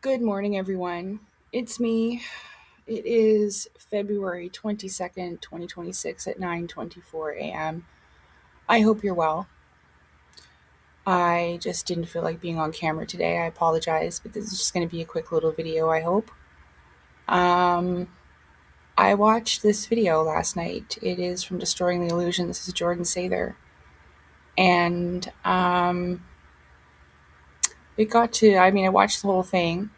Good morning, everyone. It's me. It is February 22nd, 2026 at 9:24 a.m. I hope you're well. I just didn't feel like being on camera today. I apologize, but this is just going to be a quick little video, I hope. Um, I watched this video last night. It is from Destroying the Illusion. This is Jordan Sather. And I watched the whole thing.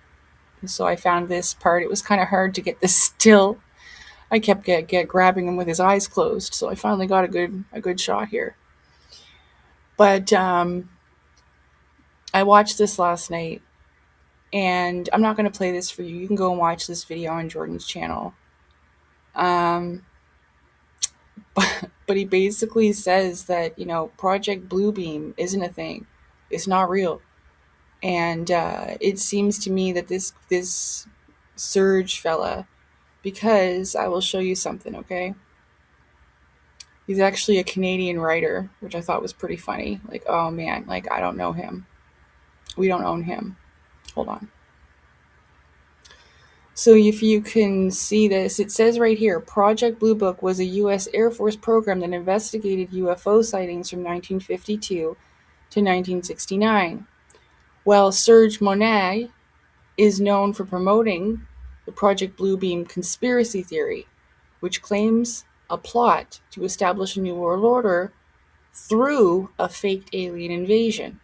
So I found this part. It was kind of hard to get this still. I kept get grabbing him with his eyes closed, so I finally got a good shot here. But I watched this last night, and I'm not going to play this for you. You can go and watch this video on Jordan's channel. Um, but he basically says that Project Bluebeam isn't a thing. It's not real, and it seems to me that this Surge fella, because I will show you something, okay? He's actually a Canadian writer, which I thought was pretty funny. Like, oh man, like I don't know him. We don't own him. Hold on. So if you can see this, it says right here, Project Blue Book was a U.S. Air Force program that investigated UFO sightings from 1952 to 1969. Well, Serge Monet is known for promoting the Project Bluebeam conspiracy theory, which claims a plot to establish a new world order through a faked alien invasion.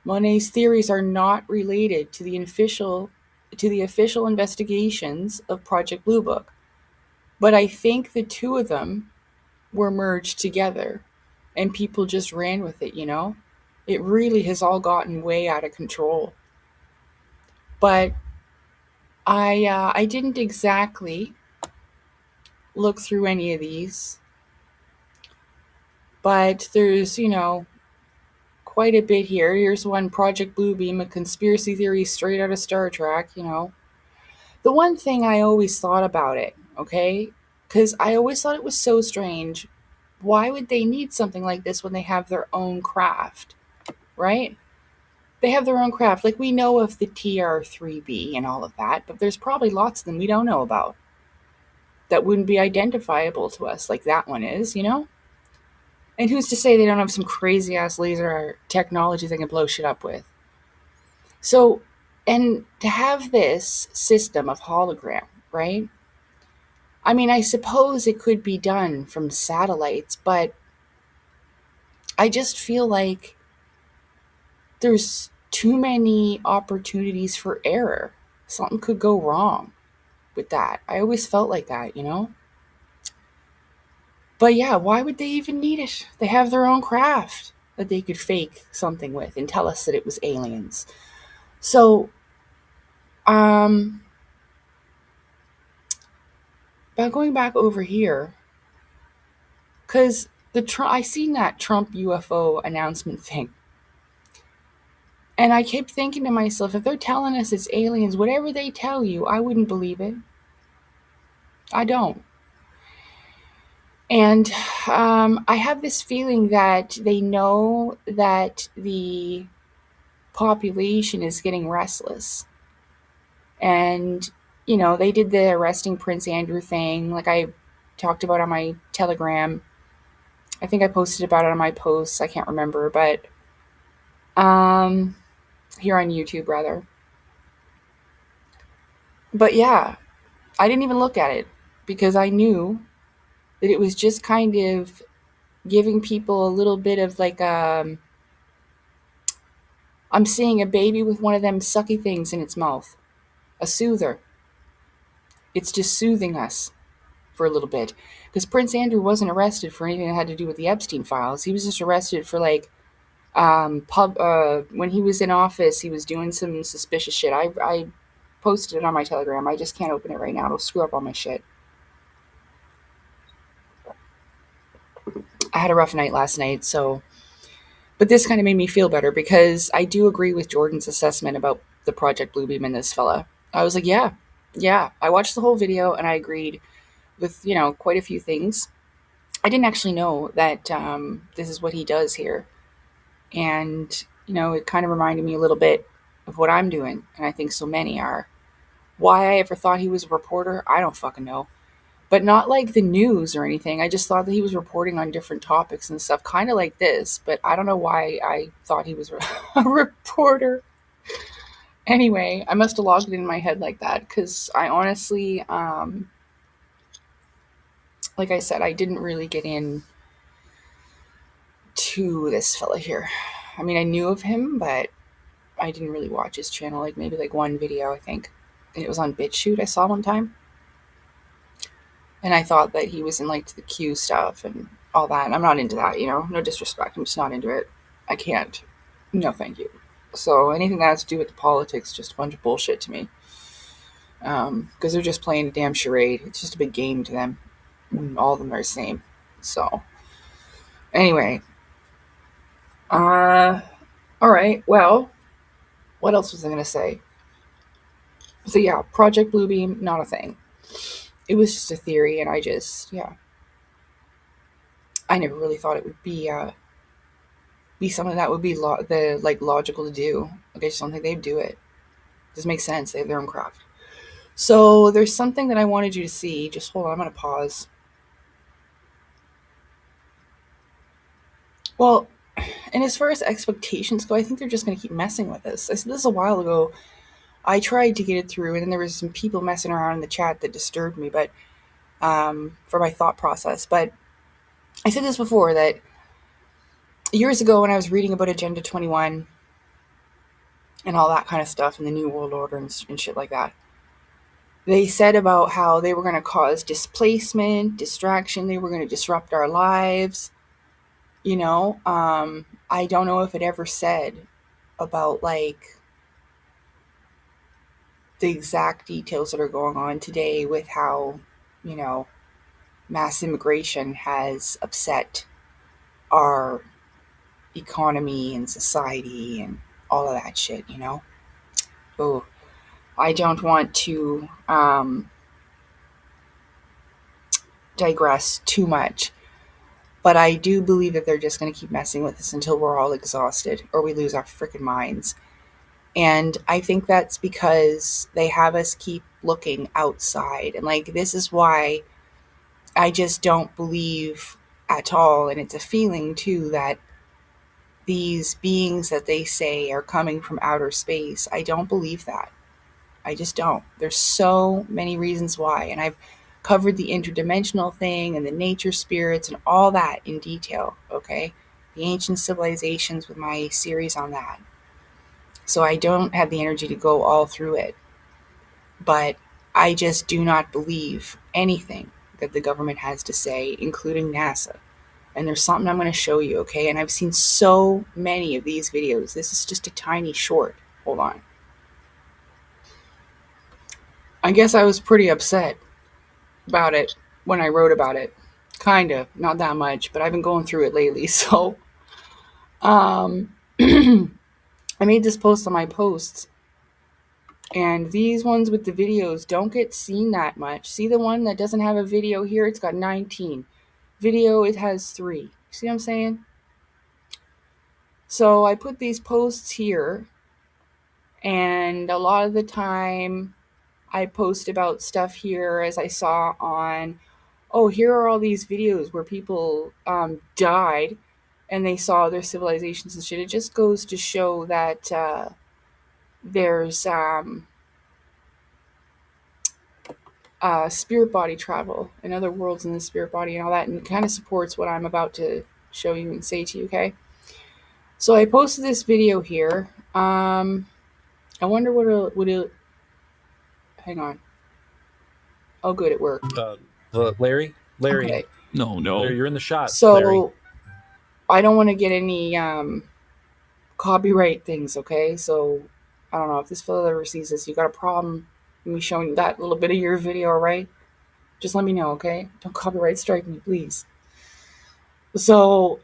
Monet's theories are not related to the official investigations of Project Blue Book, but I think the two of them were merged together and people just ran with it. It really has all gotten way out of control. But I didn't exactly look through any of these, but there's quite a bit here. Here's one, Project Bluebeam, a conspiracy theory straight out of Star Trek. The one thing I always thought about it, okay, because I always thought it was so strange. Why would they need something like this when they have their own craft, right? They have their own craft. Like, we know of the TR-3B and all of that, but there's probably lots of them we don't know about that wouldn't be identifiable to us like that one is. And who's to say they don't have some crazy ass laser technology they can blow shit up with? So, and to have this system of hologram, right? I mean, I suppose it could be done from satellites, but I just feel like there's too many opportunities for error. Something could go wrong with that. I always felt like that. But yeah, why would they even need it? They have their own craft that they could fake something with and tell us that it was aliens. So, um, but going back over here, because I seen that Trump UFO announcement thing, and I kept thinking to myself, if they're telling us it's aliens, whatever they tell you, I wouldn't believe it. I don't. And I have this feeling that they know that the population is getting restless. And, they did the arresting Prince Andrew thing, like I talked about on my Telegram. I think I posted about it on my posts. I can't remember, but here on YouTube, rather. But yeah, I didn't even look at it because I knew that it was just kind of giving people a little bit of like I'm seeing a baby with one of them sucky things in its mouth, a soother. It's just soothing us for a little bit, because Prince Andrew wasn't arrested for anything that had to do with the Epstein files. He was just arrested for like when he was in office, he was doing some suspicious shit. I posted it on my Telegram. I just can't open it right now. It'll screw up all my shit. I had a rough night last night, but this kind of made me feel better because I do agree with Jordan's assessment about the Project Bluebeam and this fella. I was like, yeah. I watched the whole video and I agreed with, quite a few things. I didn't actually know that this is what he does here. And, it kind of reminded me a little bit of what I'm doing, and I think so many are. Why I ever thought he was a reporter, I don't fucking know. But not like the news or anything. I just thought that he was reporting on different topics and stuff, kind of like this, but I don't know why I thought he was a reporter. Anyway, I must have logged it in my head like that because I honestly, like I said, I didn't really get in to this fella here. I mean, I knew of him, but I didn't really watch his channel. Like maybe like one video, I think. And it was on BitChute I saw one time. And I thought that he was in like the Q stuff and all that. And I'm not into that, no disrespect. I'm just not into it. I can't. No, thank you. So anything that has to do with the politics, just a bunch of bullshit to me. Because they're just playing a damn charade. It's just a big game to them. And all of them are the same. So, anyway. All right. Well, what else was I going to say? So, yeah, Project Bluebeam, not a thing. It was just a theory, and I never really thought it would be something that would be logical to do. Like, I just don't think they'd do it. It doesn't make sense. They have their own craft. So there's something that I wanted you to see. Just hold on, I'm gonna pause. Well, and as far as expectations go, I think they're just gonna keep messing with us. I said this a while ago. I tried to get it through, and then there was some people messing around in the chat that disturbed me, but for my thought process. But I said this before that years ago when I was reading about Agenda 21 and all that kind of stuff and the New World Order and shit like that, they said about how they were going to cause displacement, distraction, they were going to disrupt our lives. I don't know if it ever said about like the exact details that are going on today with how, you know, mass immigration has upset our economy and society and all of that shit. Oh, I don't want to digress too much, but I do believe that they're just going to keep messing with us until we're all exhausted or we lose our freaking minds. And I think that's because they have us keep looking outside. And like, this is why I just don't believe at all. And it's a feeling too that these beings that they say are coming from outer space, I don't believe that. I just don't. There's so many reasons why. And I've covered the interdimensional thing and the nature spirits and all that in detail, okay? The ancient civilizations with my series on that. So I don't have the energy to go all through it. But I just do not believe anything that the government has to say, including NASA. And there's something I'm going to show you, okay? And I've seen so many of these videos. This is just a tiny short. Hold on. I guess I was pretty upset about it when I wrote about it. Kind of, not that much, but I've been going through it lately. So, I made this post on my posts, and these ones with the videos don't get seen that much. See the one that doesn't have a video here? It's got 19. Video, it has 3. See what I'm saying? So I put these posts here, and a lot of the time I post about stuff here as I saw on, oh, here are all these videos where people died and they saw their civilizations and shit. It just goes to show that there's spirit body travel in other worlds in the spirit body and all that, and it kind of supports what I'm about to show you and say to you, okay? So I posted this video here. I wonder what it hang on. Oh, good, it worked. Larry? Okay. No. Larry, you're in the shot. So Larry. I don't want to get any copyright things, okay? So I don't know if this fellow ever sees this. You got a problem with me showing that little bit of your video, right? Just let me know, okay? Don't copyright strike me, please. So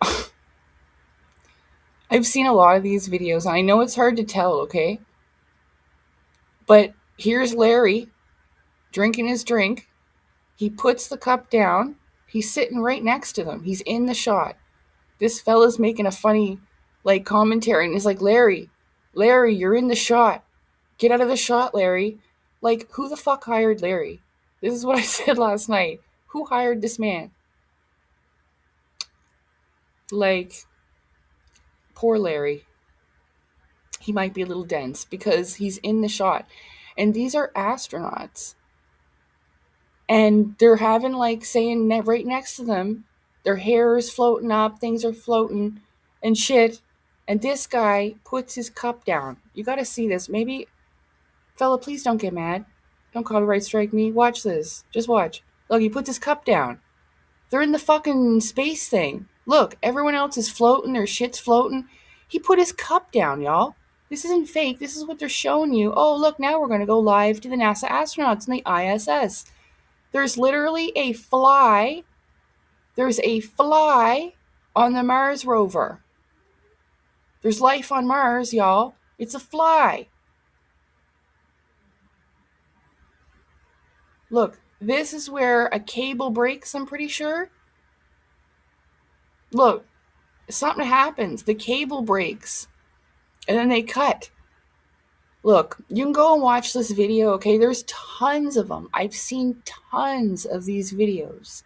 I've seen a lot of these videos, and I know it's hard to tell, okay? But here's Larry drinking his drink. He puts the cup down. He's sitting right next to them. He's in the shot. This fella's making a funny, like, commentary, and he's like, Larry, Larry, you're in the shot. Get out of the shot, Larry. Like, who the fuck hired Larry? This is what I said last night. Who hired this man? Like, poor Larry. He might be a little dense because he's in the shot. And these are astronauts. And they're having, like, saying right next to them, their hair is floating up, things are floating and shit. And this guy puts his cup down. You gotta see this. Maybe, fella, please don't get mad. Don't copyright strike me. Watch this. Just watch. Look, he puts his cup down. They're in the fucking space thing. Look, everyone else is floating, their shit's floating. He put his cup down, y'all. This isn't fake. This is what they're showing you. Oh, look, now we're going to go live to the NASA astronauts in the ISS. There's literally a fly. There's a fly on the Mars rover. There's life on Mars, y'all. It's a fly. Look, this is where a cable breaks, I'm pretty sure. Look, something happens. The cable breaks. And then they cut. Look, you can go and watch this video, okay? There's tons of them. I've seen tons of these videos.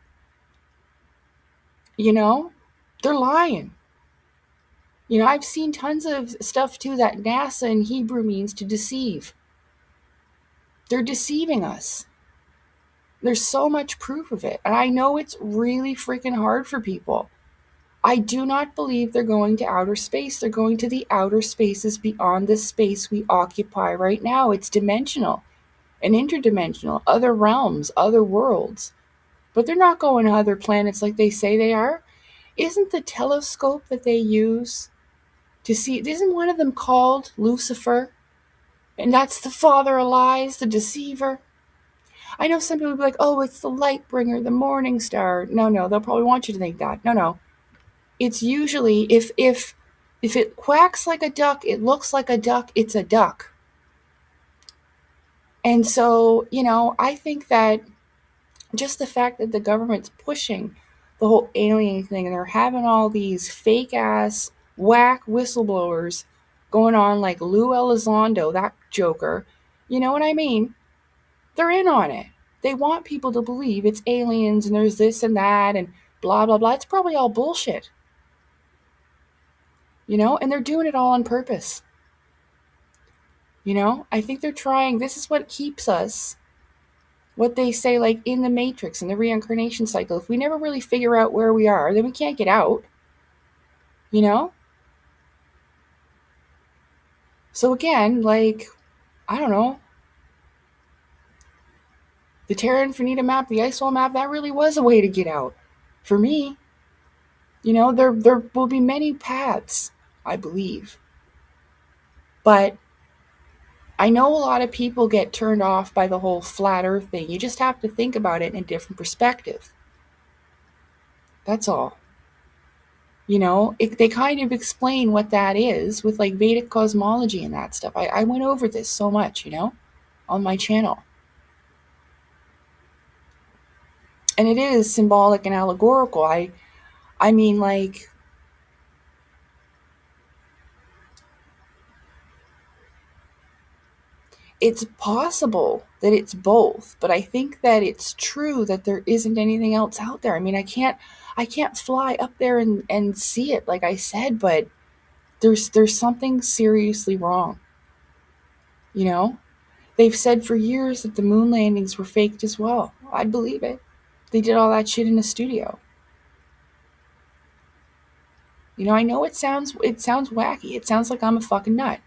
You know? They're lying. You know, I've seen tons of stuff too that NASA in Hebrew means to deceive. They're deceiving us. There's so much proof of it. And I know it's really freaking hard for people. I do not believe they're going to outer space. They're going to the outer spaces beyond the space we occupy right now. It's dimensional and interdimensional, other realms, other worlds. But they're not going to other planets like they say they are. Isn't the telescope that they use to see, isn't one of them called Lucifer? And that's the father of lies, the deceiver. I know some people will be like, oh, it's the light bringer, the morning star. No, they'll probably want you to think that. No. It's usually, if it quacks like a duck, it looks like a duck, it's a duck. And so, you know, I think that just the fact that the government's pushing the whole alien thing and they're having all these fake ass whack whistleblowers going on like Lou Elizondo, that joker, you know what I mean? They're in on it. They want people to believe it's aliens and there's this and that and blah, blah, blah. It's probably all bullshit. You know, and they're doing it all on purpose. You know, I think they're trying, this is what keeps us, what they say, like in the Matrix, in the reincarnation cycle. If we never really figure out where we are, then we can't get out. You know? So again, like, I don't know. The Terra Infinita map, the Ice Wall map, that really was a way to get out. For me. You know, there will be many paths, I believe. But I know a lot of people get turned off by the whole flat earth thing. You just have to think about it in a different perspective. That's all. You know, they kind of explain what that is with like Vedic cosmology and that stuff. I went over this so much, you know, on my channel. And it is symbolic and allegorical. I mean, like, it's possible that it's both, but I think that it's true that there isn't anything else out there. I mean, I can't fly up there and see it like I said, but there's something seriously wrong. You know? They've said for years that the moon landings were faked as well. I'd believe it. They did all that shit in a studio. You know, I know it sounds wacky. It sounds like I'm a fucking nut.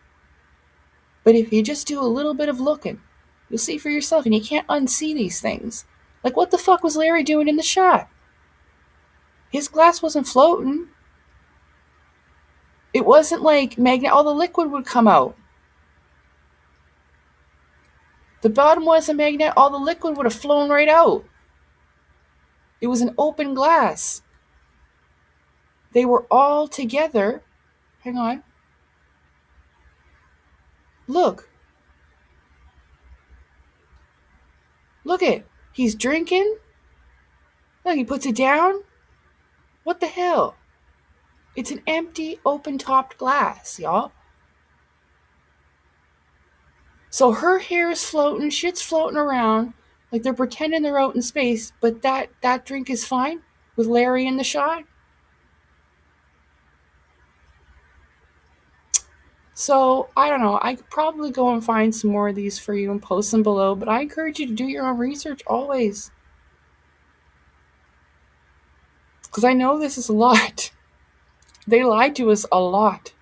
But if you just do a little bit of looking, you'll see for yourself, and you can't unsee these things. Like, what the fuck was Larry doing in the shot? His glass wasn't floating. It wasn't like magnet. All the liquid would come out. The bottom wasn't magnet. All the liquid would have flown right out. It was an open glass. They were all together. Hang on. Look. Look it. He's drinking. Look, he puts it down. What the hell? It's an empty, open-topped glass, y'all. So her hair is floating, shit's floating around, like they're pretending they're out in space, but that drink is fine with Larry in the shot. So I don't know. I could probably go and find some more of these for you and post them below, but I encourage you to do your own research always. Because I know this is a lot. They lied to us a lot,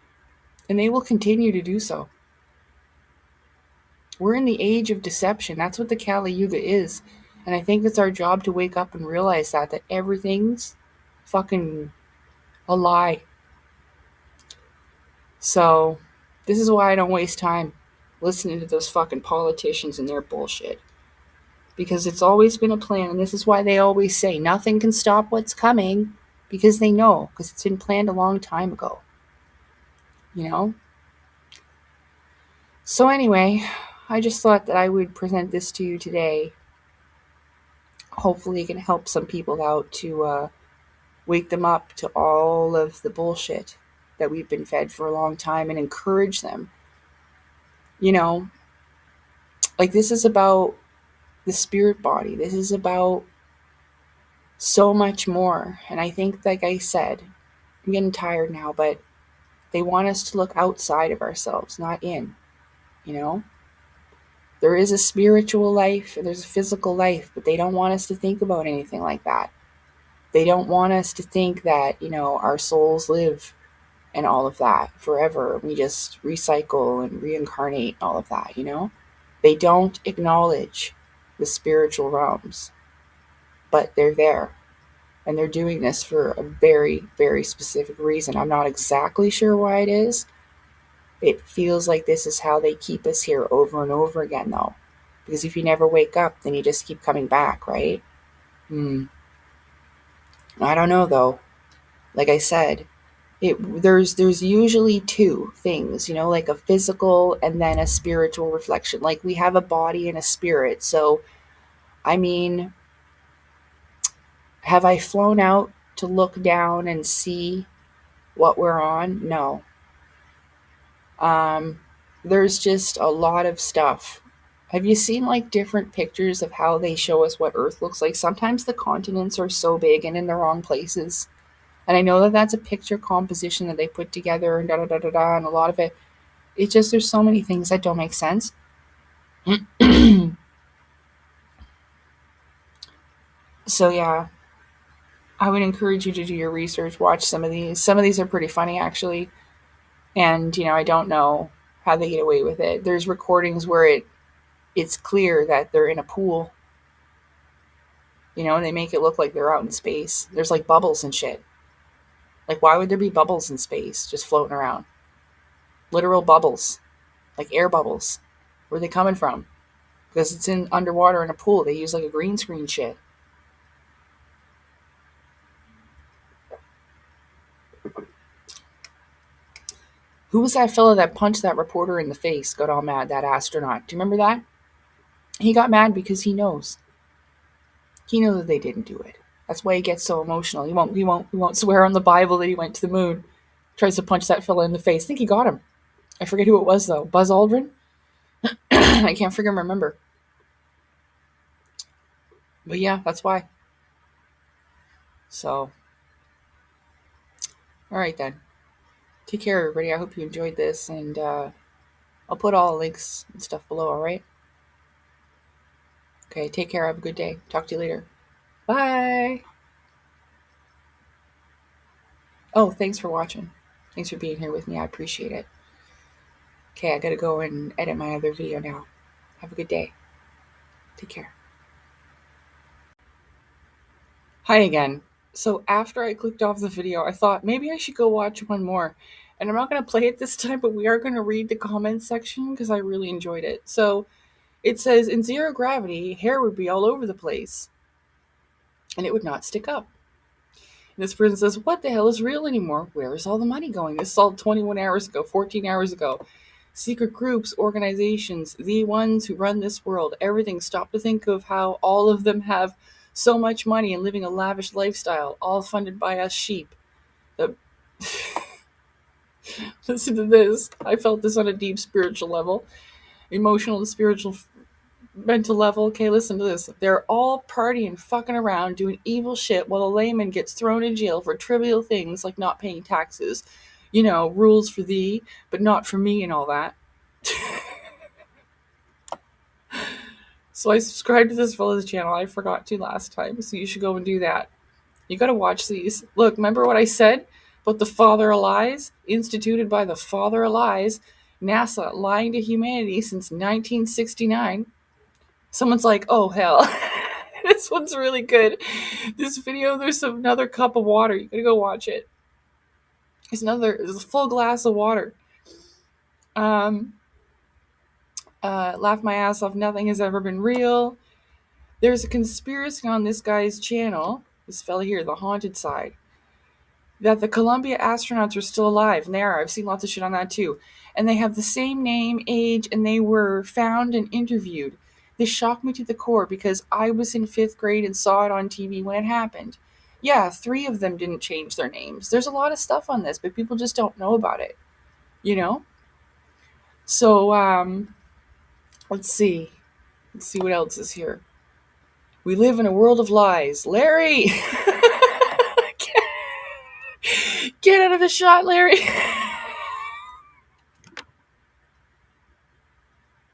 and they will continue to do so. We're in the age of deception. That's what the Kali Yuga is. And I think it's our job to wake up and realize that everything's fucking a lie. So, this is why I don't waste time listening to those fucking politicians and their bullshit. Because it's always been a plan, and this is why they always say nothing can stop what's coming, because they know, because it's been planned a long time ago. You know? So, anyway, I just thought that I would present this to you today. Hopefully, it can help some people out to wake them up to all of the bullshit that we've been fed for a long time and encourage them. You know, like this is about the spirit body. This is about so much more. And I think, like I said, I'm getting tired now, but they want us to look outside of ourselves, not in, you know? There is a spiritual life and there's a physical life, but they don't want us to think about anything like that. They don't want us to think that, our souls live and all of that forever. We just recycle and reincarnate and all of that. They don't acknowledge the spiritual realms, but they're there. And they're doing this for a very, very specific reason. I'm not exactly sure why it is. It feels like this is how they keep us here over and over again, though. Because if you never wake up, then you just keep coming back, right? I don't know, though. Like I said, there's usually two things, like a physical and then a spiritual reflection. Like we have a body and a spirit. So, I mean, have I flown out to look down and see what we're on? No. Um, there's just a lot of stuff. Have you seen like different pictures of how they show us what Earth looks like? Sometimes the continents are so big and in the wrong places. And I know that that's a picture composition that they put together and da da da da da, and a lot of it, it's just there's so many things that don't make sense. So yeah, I would encourage you to do your research, watch some of these. Some of these are pretty funny actually, and I don't know how they get away with it. There's recordings where it's clear that they're in a pool, and they make it look like they're out in space. There's like bubbles and shit. Like why would there be bubbles in space just floating around? Literal bubbles, like air bubbles. Where are they coming from? Because it's in underwater in a pool. They use like a green screen shit. Who was that fella that punched that reporter in the face? Got all mad. That astronaut. Do you remember that? He got mad because he knows. He knows that they didn't do it. That's why he gets so emotional. He won't swear on the Bible that he went to the moon. Tries to punch that fella in the face. I think he got him. I forget who it was though. Buzz Aldrin. I can't freaking remember. But yeah, that's why. So, all right then. Take care, everybody. I hope you enjoyed this, and I'll put all the links and stuff below. All right. Okay. Take care. Have a good day. Talk to you later. Bye. Oh, thanks for watching. Thanks for being here with me. I appreciate it. Okay, I gotta go and edit my other video now. Have a good day. Take care. Hi again. So after I clicked off the video, I thought maybe I should go watch one more. And I'm not going to play it this time, but we are going to read the comments section because I really enjoyed it. So it says, in zero gravity, hair would be all over the place and it would not stick up. And this person says, what the hell is real anymore? Where is all the money going? This is all 21 hours ago, 14 hours ago. Secret groups, organizations, the ones who run this world, everything. Stop to think of how all of them have so much money and living a lavish lifestyle, all funded by us sheep. The Listen to this. I felt this on a deep spiritual level. emotional and spiritual, mental level. Okay, listen to this. They're all partying, fucking around, doing evil shit while a layman gets thrown in jail for trivial things like not paying taxes. You know, rules for thee, but not for me and all that. So I subscribed to this fella's channel. I forgot to last time, so you should go and do that. You gotta watch these. Look, remember what I said about the father of lies? Instituted by the father of lies, NASA lying to humanity since 1969. Someone's like, oh hell. This one's really good. This video, there's another cup of water. You gotta go watch it. There's a full glass of water. Um, Laugh my ass off. Nothing has ever been real. There's a conspiracy on this guy's channel, this fella here, the haunted side, that the Columbia astronauts are still alive. And they are. I've seen lots of shit on that too. And they have the same name, age, and they were found and interviewed. This shocked me to the core because I was in 5th grade and saw it on TV when it happened. Yeah, 3 of them didn't change their names. There's a lot of stuff on this, but people just don't know about it. You know? So, let's see. Let's see what else is here. We live in a world of lies. Larry! Get out of the shot, Larry!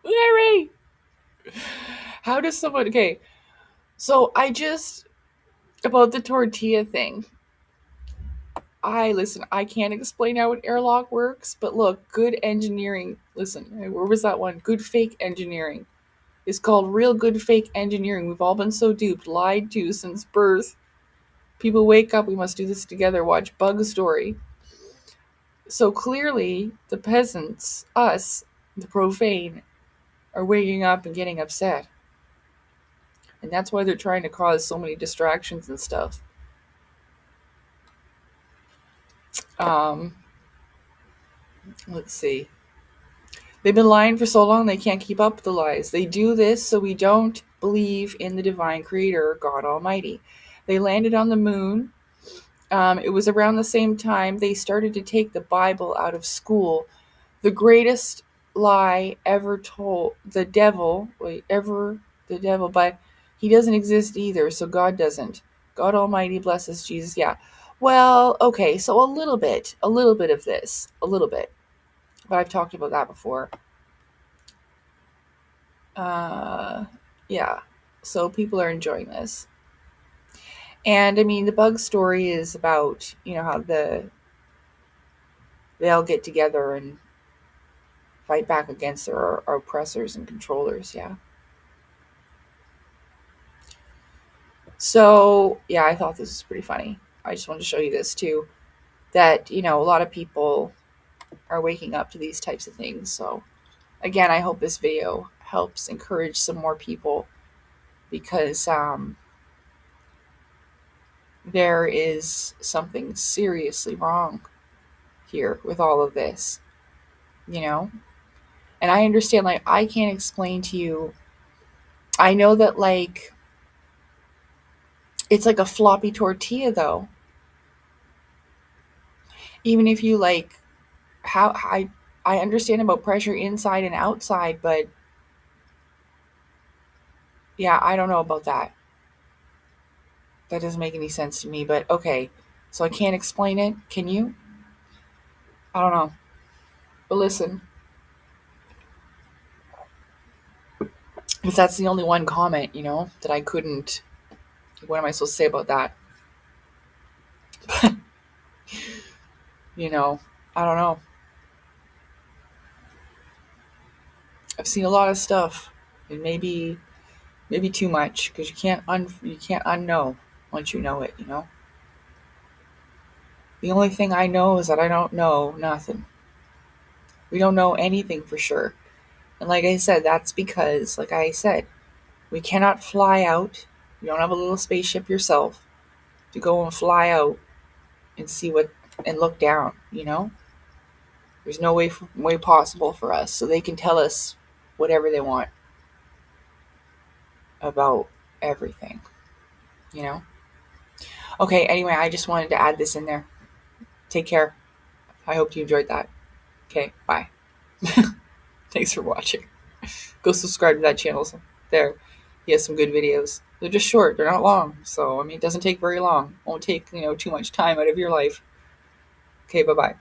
Larry! How does someone. Okay, so about the tortilla thing. Listen, I can't explain how an airlock works, but look, good engineering. Listen, where was that one? Good fake engineering. It's called real good fake engineering. We've all been so duped, lied to since birth. People wake up, we must do this together. Watch Bug Story. So clearly, the peasants, us, the profane, are waking up and getting upset. And that's why they're trying to cause so many distractions and stuff. Um, let's see. They've been lying for so long they can't keep up with the lies. They do this so we don't believe in the divine creator, God Almighty. They landed on the moon. It was around the same time they started to take the Bible out of school. The greatest lie ever told. The devil, but he doesn't exist either, so God doesn't. God Almighty blesses Jesus. Yeah. Well, okay, so a little bit of this, a little bit. But I've talked about that before. Yeah. So people are enjoying this. And I mean, the bug story is about, how they all get together and fight back against their oppressors and controllers. Yeah. So, yeah, I thought this was pretty funny. I just wanted to show you this too. That, a lot of people are waking up to these types of things. So, again, I hope this video helps encourage some more people because there is something seriously wrong here with all of this, you know? And I understand, like, I can't explain to you. I know that, like, it's like a floppy tortilla, though. Even if you, like, how I understand about pressure inside and outside, but yeah, I don't know about that. That doesn't make any sense to me, but okay. So I can't explain it. Can you? I don't know. But listen, because that's the only one comment, that I couldn't. What am I supposed to say about that? I don't know. I've seen a lot of stuff, and maybe too much, because you can't unknow once you know it. The only thing I know is that I don't know nothing. We don't know anything for sure. And like I said, that's because, like I said, we cannot fly out. You don't have a little spaceship yourself to go and fly out and see what and look down. There's no way possible for us. So they can tell us whatever they want about everything. Okay, anyway, I just wanted to add this in there. Take care. I hope you enjoyed that. Okay, bye. Thanks for watching. Go subscribe to that channel. There, he has some good videos. They're just short. They're not long. So I mean, it doesn't take very long. Won't take too much time out of your life. Okay, bye bye.